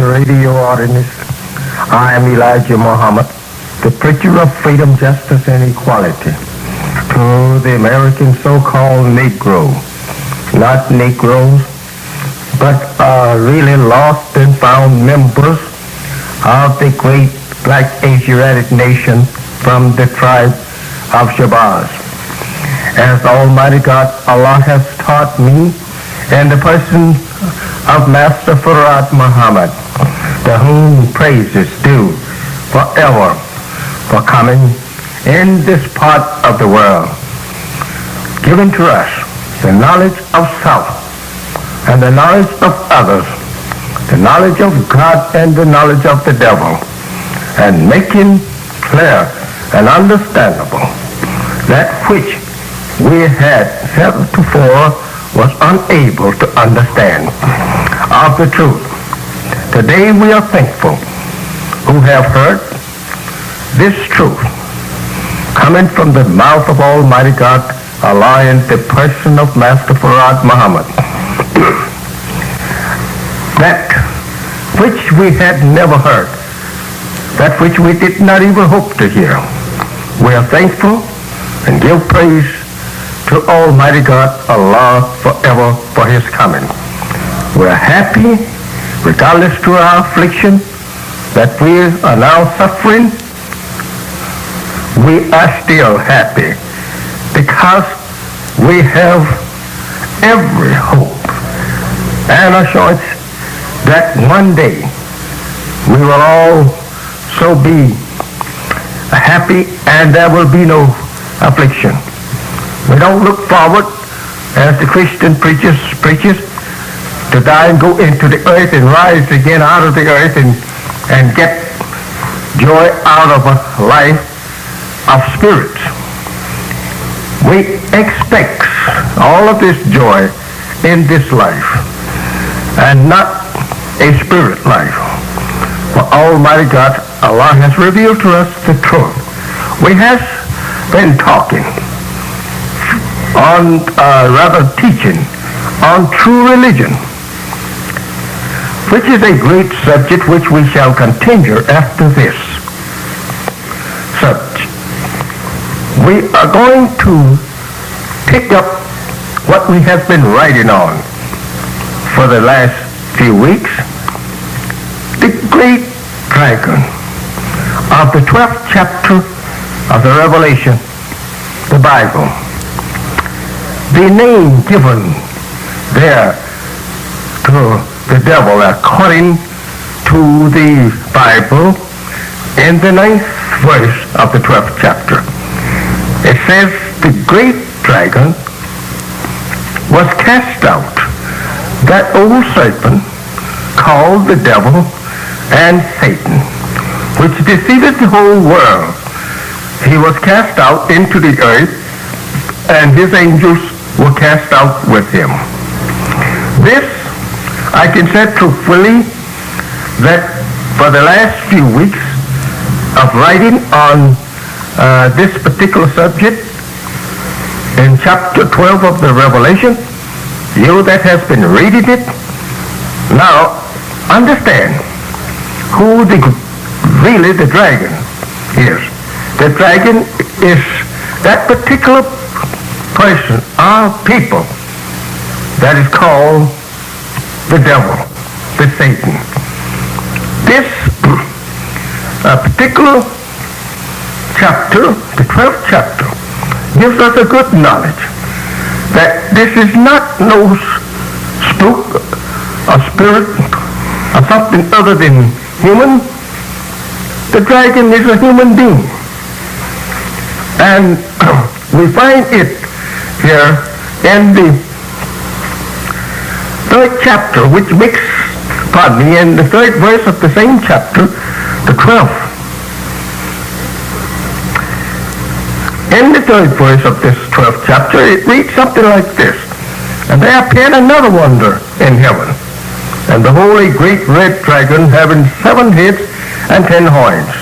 radio audience. I am Elijah Muhammad, the preacher of freedom, justice, and equality to the American so-called Negro. Not Negroes, but really lost and found members of the great black Asiatic nation from the tribe of Shabazz. As Almighty God, Allah has taught me in the person of Master Fard Muhammad, to whom praise is due forever for coming in this part of the world, given to us the knowledge of self and the knowledge of others, the knowledge of God and the knowledge of the devil, and making clear and understandable that which we had heretofore was unable to understand of the truth. Today we are thankful who have heard this truth coming from the mouth of Almighty God, Allah, in the person of Master Fard Muhammad. That which we had never heard, that which we did not even hope to hear. We are thankful and give praise to Almighty God, Allah, forever for his coming. We are happy, regardless to our affliction, that we are now suffering. We are still happy because we have every hope and assurance that one day we will all so be happy and there will be no affliction. We don't look forward, as the Christian preaches, to die and go into the earth and rise again out of the earth and get joy out of a life of spirits. We expect all of this joy in this life and not a spirit life. For Almighty God, Allah has revealed to us the truth. We have been talking on, teaching on true religion, which is a great subject which we shall continue after this subject. We are going to pick up what we have been writing on for the last few weeks, the great dragon of the 12th chapter of the Revelation, the Bible. The name given there to the devil according to the Bible in the 9th verse of the 12th chapter. It says the great dragon was cast out, that old serpent called the devil and Satan, which deceiveth the whole world. He was cast out into the earth, and his angels were cast out with him. This, I can say truthfully, that for the last few weeks of writing on this particular subject in chapter 12 of the Revelation, you that has been reading it, now understand who really the dragon is. The dragon is that particular person or people that is called the devil, the Satan. This particular chapter, the 12th chapter, gives us a good knowledge that this is not no spook or spirit or something other than human. The dragon is a human being. And we find it here in the 3rd chapter, which makes, in the 3rd verse of the same chapter, the 12th. In the 3rd verse of this 12th chapter, it reads something like this. And there appeared another wonder in heaven, and behold, a great red dragon having 7 heads and 10 horns,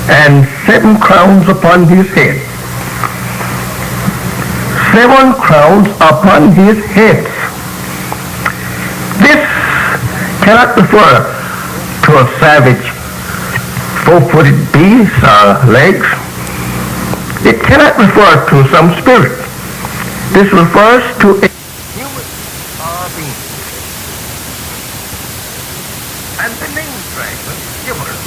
and 7 crowns upon his head. 7 crowns upon his head. This cannot refer to to a savage four-footed beast legs. It cannot refer to some spirit. This refers to a human being. And the name dragon is given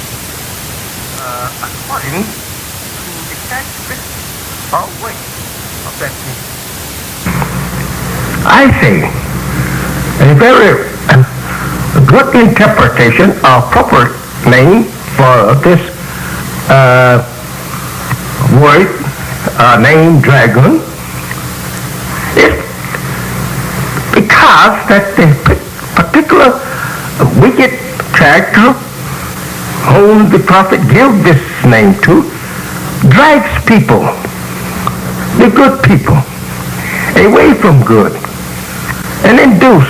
according to the characteristics or way of that being. I say a very good interpretation or proper name for this word, name dragon, is because that the particular wicked character whom the prophet gave this name to drags people, the good people, away from good and induce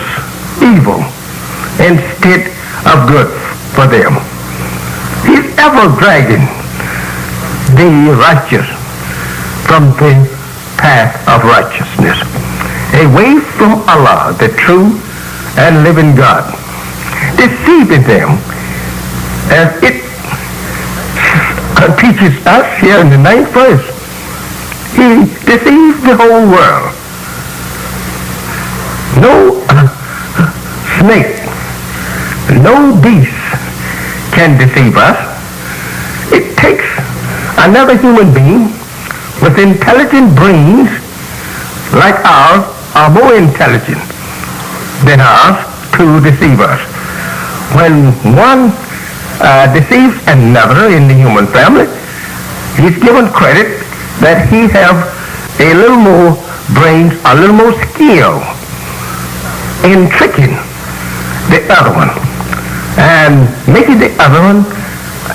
evil instead of good for them. He's ever dragging the righteous from the path of righteousness, away from Allah, the true and living God, deceiving them, as it teaches us here in the 9th verse. He deceives the whole world. No snake, no beast can deceive us. It takes another human being with intelligent brains like ours, are more intelligent than ours, to deceive us. When one deceives another in the human family, he's given credit that he have a little more brains, a little more skill in tricking the other one and making the other one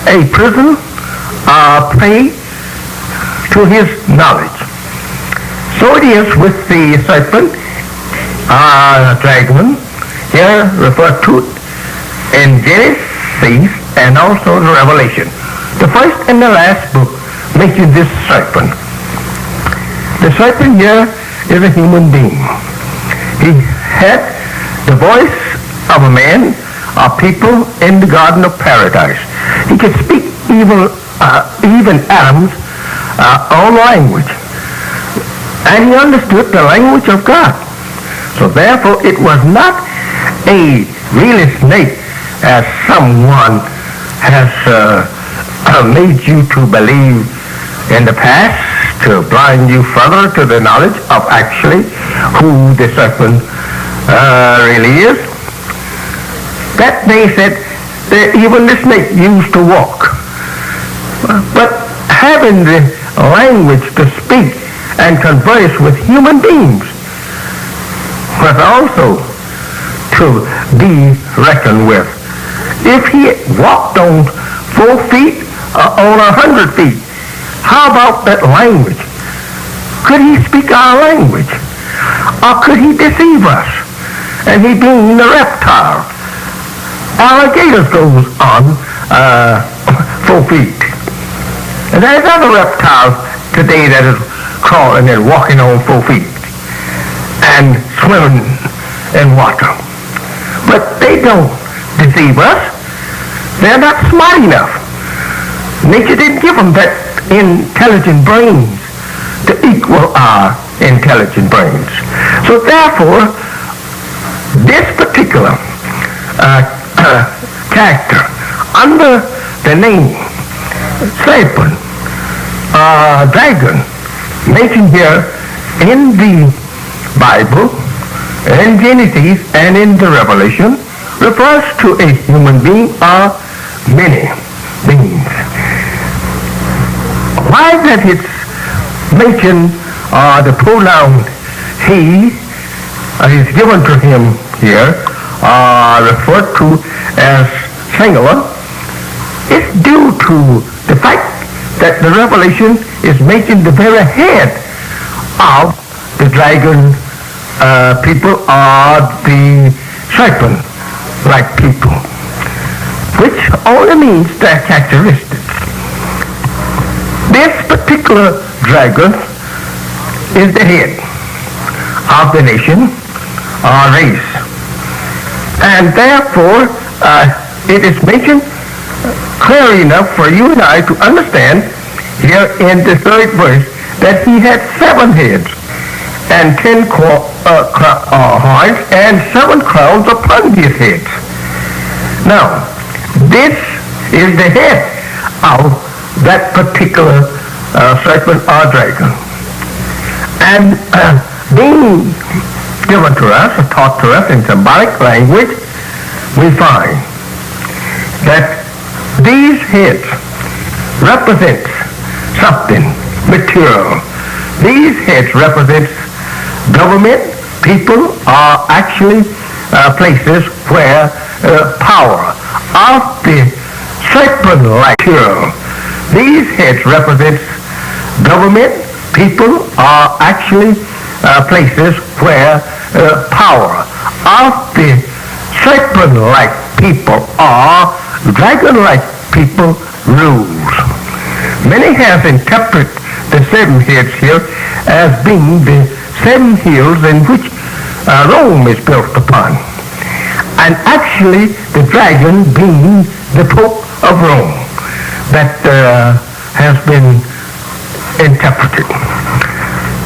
a prison or prey to his knowledge. So it is with the serpent, dragon, here referred to in Genesis and also the Revelation. The first and the last book mention this serpent. The serpent here is a human being. He had the voice of a man or people in the Garden of Paradise. He could speak even Adam's own language. And he understood the language of God. So therefore it was not a real snake as someone has made you to believe in the past, to blind you further to the knowledge of actually who the serpent really is. That they said that even the snake used to walk. But having the language to speak and converse with human beings was also to be reckoned with. If he walked on 4 feet or on 100 feet, how about that language? Could he speak our language? Or could he deceive us? And he being the reptile. Alligators goes on 4 feet. And there's other reptiles today that is crawling and walking on 4 feet and swimming in water. But they don't deceive us. They're not smart enough. Nature didn't give them that intelligent brains to equal our intelligent brains. So therefore, this particular character under the name serpent, dragon, mentioned here in the Bible, in Genesis and in the Revelation, refers to a human being or many beings. Why that it's mentioned the pronoun he is given to him here, referred to as singular, is due to the fact that the Revelation is making the very head of the dragon people or the serpent-like people, which only means their characteristics. This particular dragon is the head of the nation or race, and therefore it is mentioned clear enough for you and I to understand here in the third verse that he had 7 heads and 10 horns and 7 crowns upon his heads. Now, this is the head of that particular serpent or dragon. And being given to us, or taught to us in symbolic language, we find that these heads represent something material. These heads represent government, people, are actually places where power of the serpent-like material. These heads represent government, people, are actually places where power of the serpent-like people or dragon-like people rules. Many have interpreted the 7 heads here as being the 7 hills in which Rome is built upon, and actually the dragon being the Pope of Rome that has been interpreted.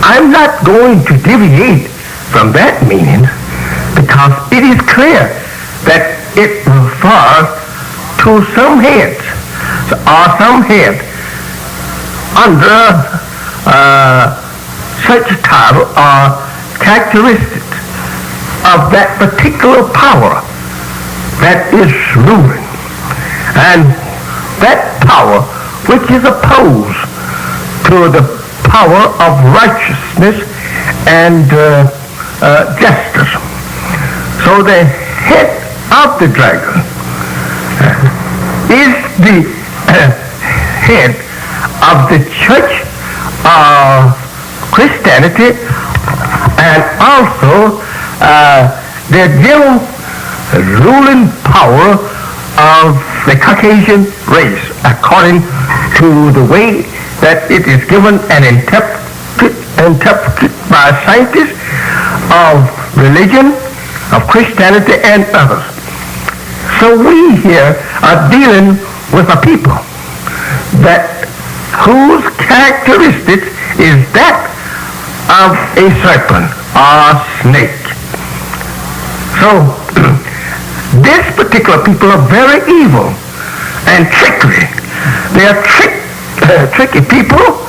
I'm not going to deviate from that meaning because it is clear that it refers to some heads or some head under such a title or characteristics of that particular power that is ruling, and that power which is opposed to the power of righteousness and justice. So the head of the dragon is the head of the church of Christianity, and also the general ruling power of the Caucasian race, according to the way that it is given and interpreted by scientists of religion, of Christianity, and others. So we here are dealing with a people that whose characteristics is that of a serpent or snake. So this particular people are very evil and trickery. They are tricky people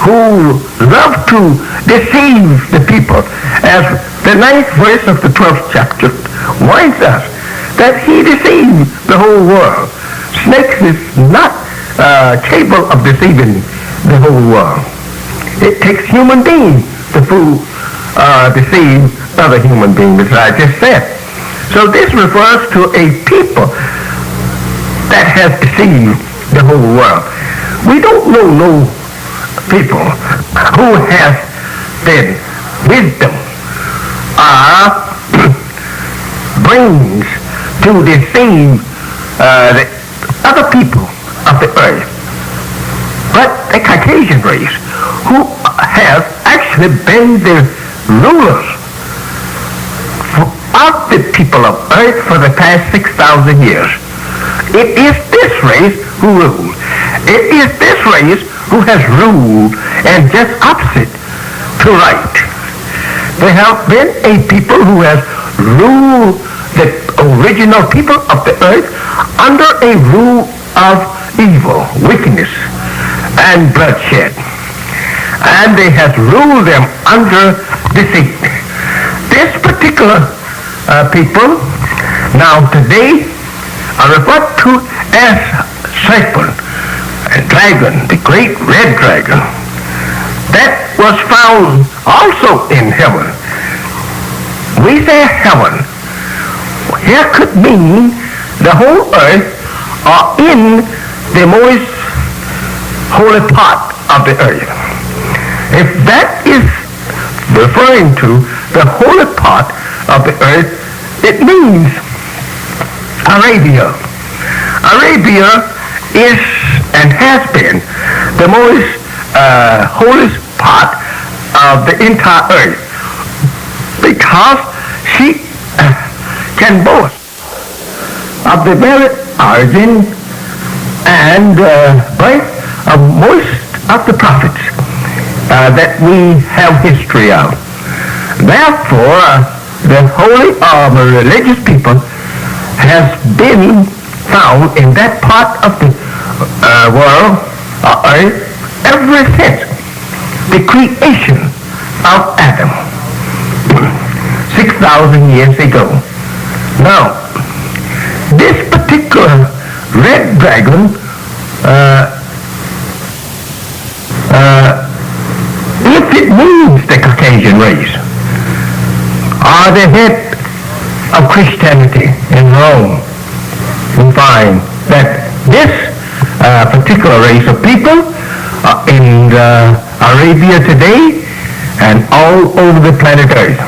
who love to deceive the people, as the 9th verse of the 12th chapter warns us that he deceived the whole world. Snakes is not capable of deceiving the whole world. It takes human beings to deceive other human beings, as I just said. So this refers to a people that has deceived the whole world. We don't know no people who have the wisdom brains to deceive the other people of the earth, but the Caucasian race, who have actually been the rulers of the people of earth for the past 6,000 years. It is this race who rules. It is this race who has ruled and just opposite to right. There have been a people who has ruled the original people of the earth under a rule of evil, wickedness, and bloodshed. And they have ruled them under deceit. This particular people, now today, are referred to as serpent and dragon, the great red dragon. That was found also in heaven. We say heaven. Here could mean the whole earth or in the most holy part of the earth. If that is referring to the holy part of the earth, it means Arabia. Arabia is and has been the most holiest part of the entire earth, because she can boast of the very origin and birth of most of the prophets that we have history of. Therefore, the holy or religious people has been found in that part of the world or earth ever since the creation of Adam 6,000 years ago. Now, this particular red dragon if it means the Caucasian race are the head of Christianity in Rome, we find that this particular race of people in Arabia today and all over the planet Earth.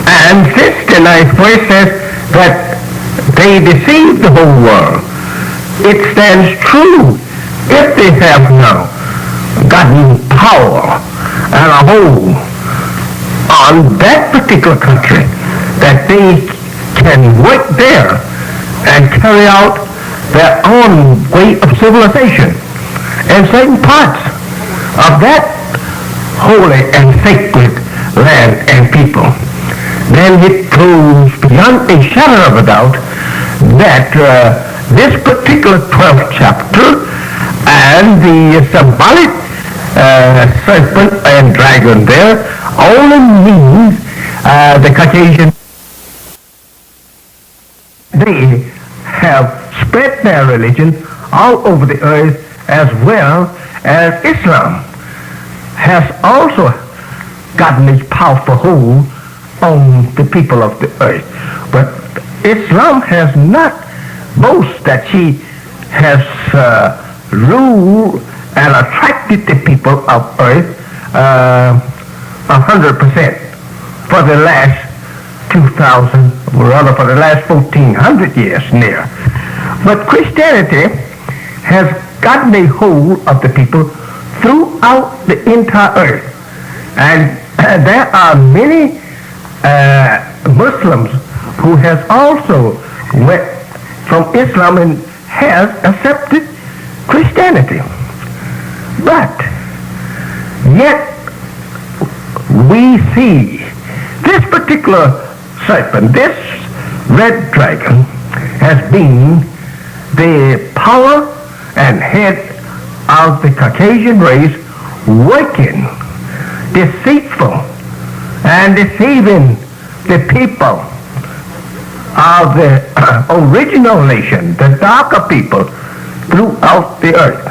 And since the ninth verse says that they deceive the whole world, it stands true if they have now gotten power and a hold on that particular country, that they can work there and carry out their own way of civilization in certain parts of that holy and sacred land and people. Then it goes beyond a shadow of a doubt that this particular 12th chapter and the symbolic serpent and dragon there only means the Caucasian. They have spread their religion all over the earth, as well as Islam has also gotten its powerful hold on the people of the earth. But Islam has not boasted that she has ruled and attracted the people of earth 100% for the last 2,000, or rather for the last 1,400 years near. But Christianity has gotten a hold of the people throughout the entire earth. And there are many Muslims who has also went from Islam and has accepted Christianity. But yet we see this particular serpent, this red dragon, has been the power and head of the Caucasian race, working deceitful and deceiving the people of the original nation, the darker people throughout the earth.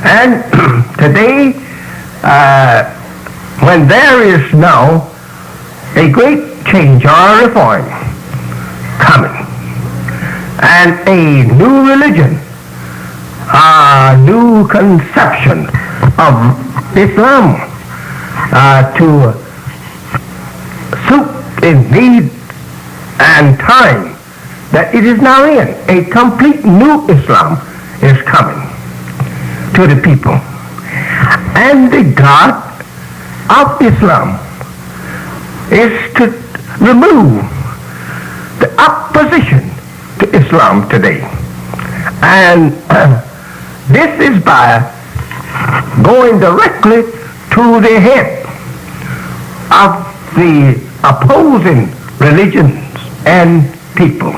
And today, when there is now a great change or reform coming, and a new religion, a new conception of Islam to suit the need and time that it is now in, a complete new Islam is coming to the people. And the God of Islam is to remove the opposition to Islam today. And this is by going directly to the head of the opposing religions and people.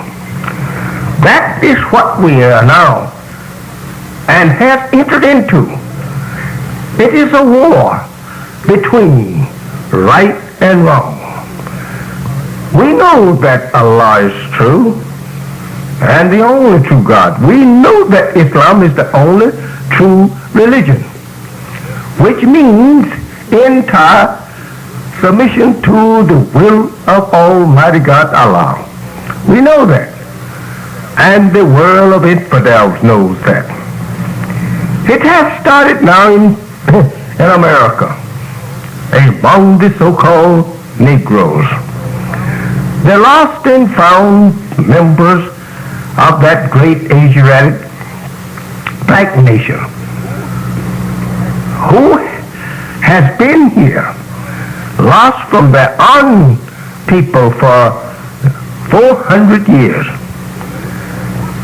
That is what we are now and have entered into. It is a war between right and wrong. We know that Allah is true and the only true God. We know that Islam is the only true religion, which means entire submission to the will of Almighty God Allah. We know that. And the world of infidels knows that. It has started now in America, among the so-called Negroes. The lost and found members of that great Asiatic black nation who has been here, lost from their own people for 400 years.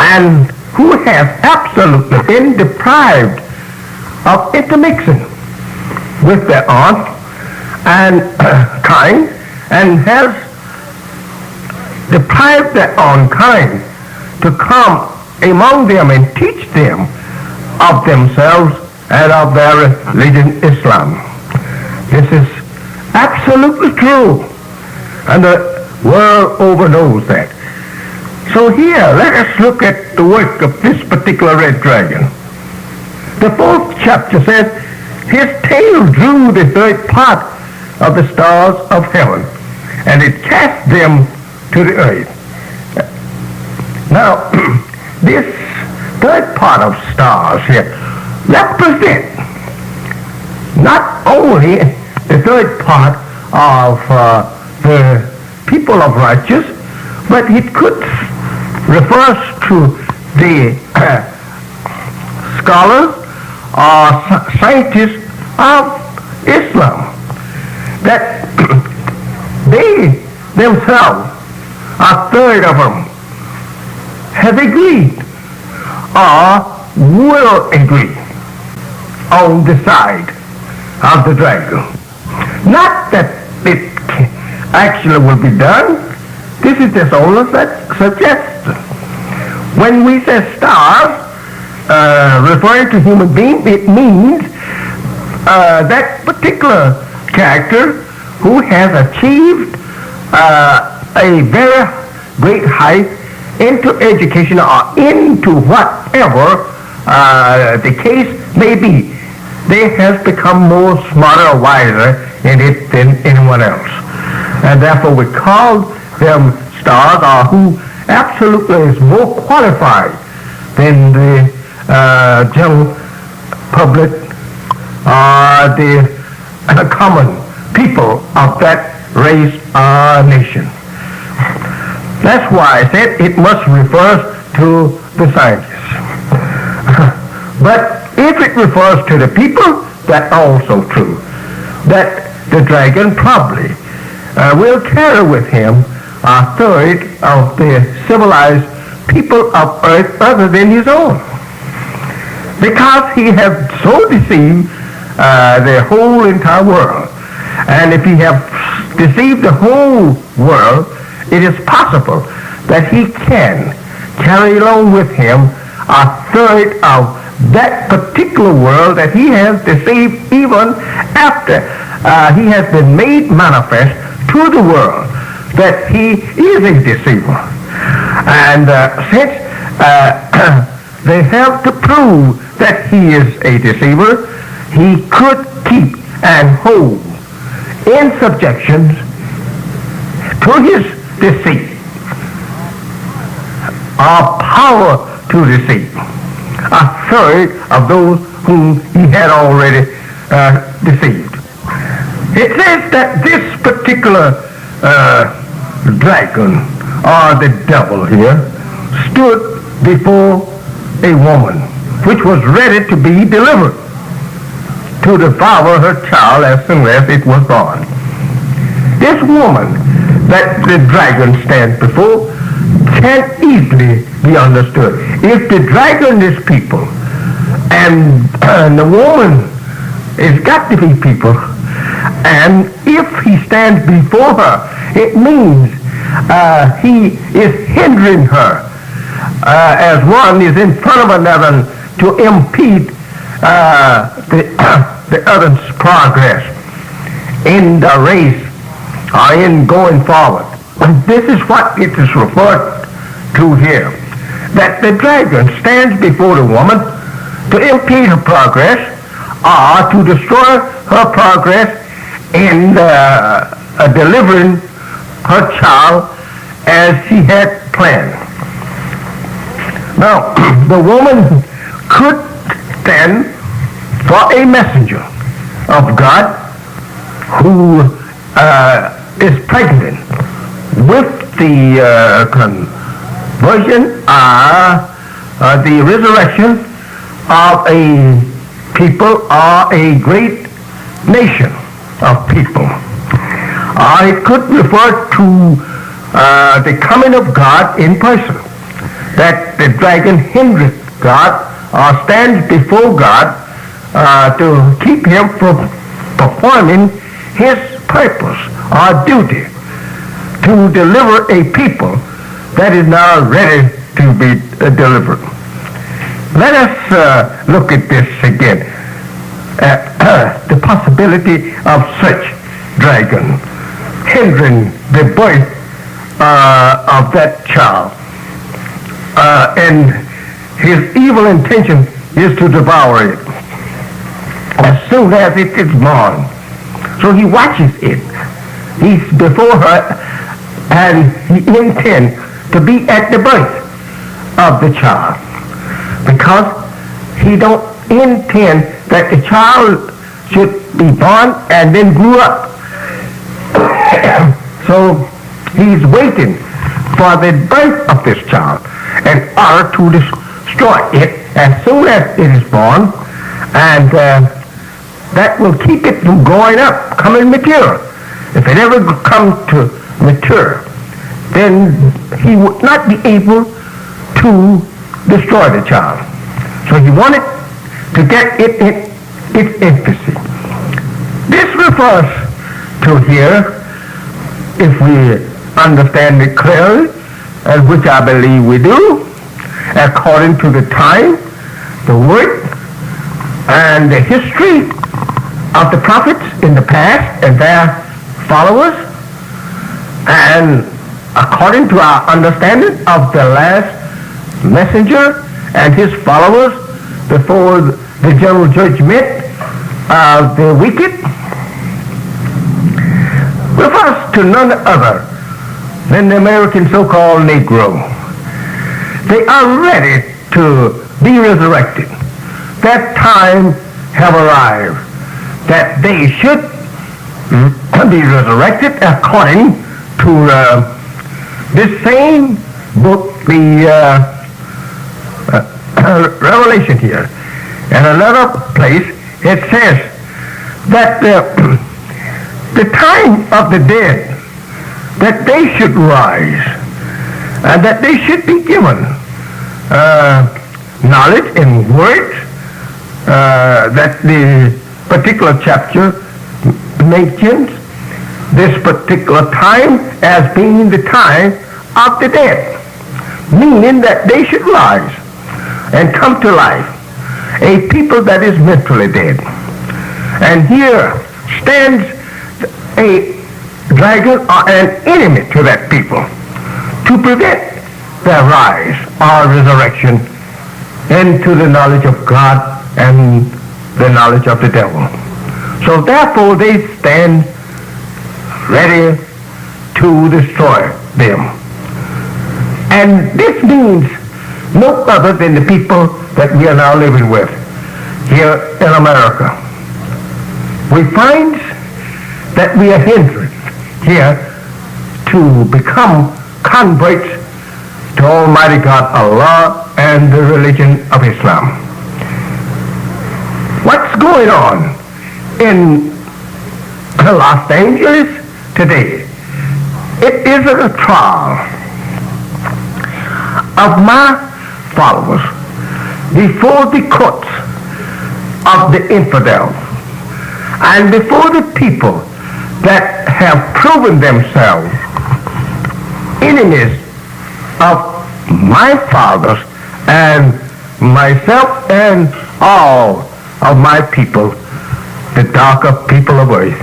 and who has absolutely been deprived of intermixing with their aunt and kind, and has deprived their own kind to come among them and teach them of themselves and of their religion, Islam. This is absolutely true, and the world over knows that. So here, let us look at the work of this particular red dragon. The 4th chapter says, his tail drew the third part of the stars of heaven, and it cast them to the earth. Now, this third part of stars here represent not only the third part of the people of righteous, but it could refers to the scholars or scientists of Islam, that they themselves, a third of them, have agreed or will agree on the side of the dragon. Not that it actually will be done. This is just only suggestion. When we say stars, referring to human beings, it means that particular character who has achieved a very great height into education or into whatever the case may be. They have become more smarter or wiser in it than anyone else. And therefore we call them stars, or who absolutely is more qualified than the general public or the common people of that race or nation. That's why I said it must refer to the scientists. But if it refers to the people, that's also true. That the dragon probably will carry with him a third of the civilized people of earth other than his own. Because he has so deceived the whole entire world. And if he has deceived the whole world, it is possible that he can carry along with him a third of that particular world that he has deceived even after he has been made manifest to the world that he is a deceiver. And since they have to prove that he is a deceiver, he could keep and hold in subjection to his deceit, or power to deceive, a third of those whom he had already deceived. It says that this particular dragon, or the devil here, stood before a woman which was ready to be delivered to devour her child as soon as it was born. This woman that the dragon stands before can easily be understood. If the dragon is people and the woman has got to be people, and if he stands before her, it means he is hindering her as one is in front of another to impede the other's progress in the race or in going forward. And this is what it is referred to here, that the dragon stands before the woman to impede her progress or to destroy her progress in delivering her child as he had planned. Now, the woman could stand for a messenger of God who is pregnant with the conversion, the resurrection of a people or a great nation of people. It could refer to the coming of God in person. that the dragon hinders God or stands before God to keep him from performing his purpose or duty to deliver a people that is now ready to be delivered. Let us look at this again. The possibility of such dragon hindering the birth of that child. And his evil intention is to devour it as soon as it is born. So he watches it. He's before her, and he intends to be at the birth of the child, because he don't intend that the child should be born and then grew up. So he's waiting for the birth of this child in order to destroy it as soon as it is born, and that will keep it from growing up, coming mature. If it ever comes to mature, then he would not be able to destroy the child. So he wanted to get it in its infancy. This refers to here, if we understand it clearly, and which I believe we do, according to the time, the work, and the history of the prophets in the past and their followers, and according to our understanding of the last messenger and his followers before the general judgment of the wicked, refers to none other than the American so-called Negro. They are ready to be resurrected. That time have arrived that they should be resurrected according to this same book, the Revelation here. In another place, it says that the time of the dead, that they should rise, and that they should be given knowledge and words, that the particular chapter mentions this particular time as being the time of the dead, meaning that they should rise and come to life, a people that is mentally dead. And here stands a dragon or an enemy to that people to prevent their rise or resurrection into the knowledge of God and the knowledge of the devil. So therefore they stand ready to destroy them. And this means no other than the people that we are now living with here in America. We find that we are hindered here to become converts to Almighty God, Allah, and the religion of Islam. What's going on in Los Angeles today? It is a trial of my followers before the courts of the infidels and before the people that have proven themselves enemies of my fathers and myself and all of my people, the darker people of earth.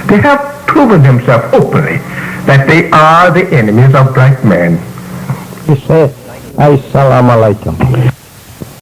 They have proven themselves openly that they are the enemies of black men. He said, Assalamu alaikum.